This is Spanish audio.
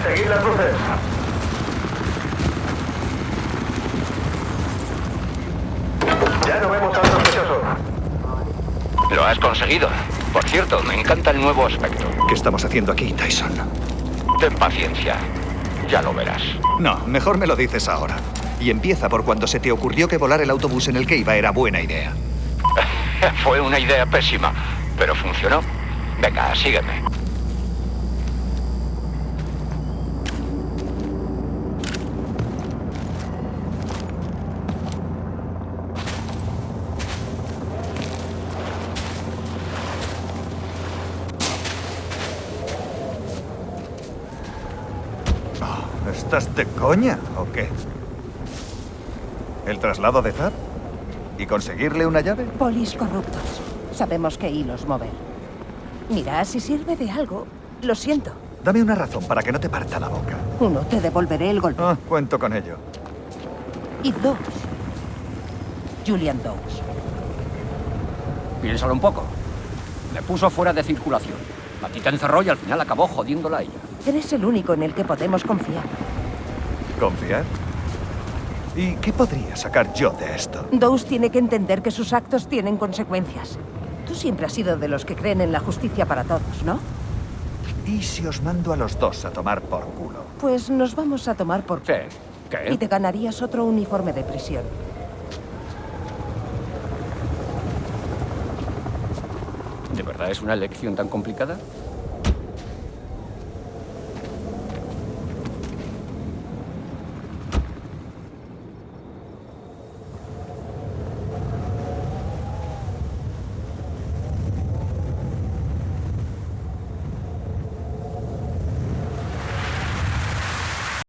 Seguid las luces. Ya no vemos al sospechoso. Lo has conseguido. Por cierto, me encanta el nuevo aspecto. ¿Qué estamos haciendo aquí, Tyson? Ten paciencia. Ya lo verás. No, mejor me lo dices ahora. Y empieza por cuando se te ocurrió que volar el autobús en el que iba era buena idea. Fue una idea pésima, pero funcionó. Venga, sígueme. ¿Estás de coña o qué? ¿El traslado de Zap? ¿Y conseguirle una llave? Polis corruptos. Sabemos qué hilos mover. Mira, si sirve de algo, lo siento. Dame una razón para que no te parta la boca. Uno, te devolveré el golpe. Cuento con ello. Y dos, Julian Dawes. Piénsalo un poco. Me puso fuera de circulación. A ti te encerró y al final acabó jodiéndola a ella. Eres el único en el que podemos confiar. ¿Confiar? ¿Y qué podría sacar yo de esto? Dawes tiene que entender que sus actos tienen consecuencias. Tú siempre has sido de los que creen en la justicia para todos, ¿no? ¿Y si os mando a los dos a tomar por culo? Pues nos vamos a tomar por... ¿Qué? ¿Qué? Y te ganarías otro uniforme de prisión. ¿De verdad es una elección tan complicada?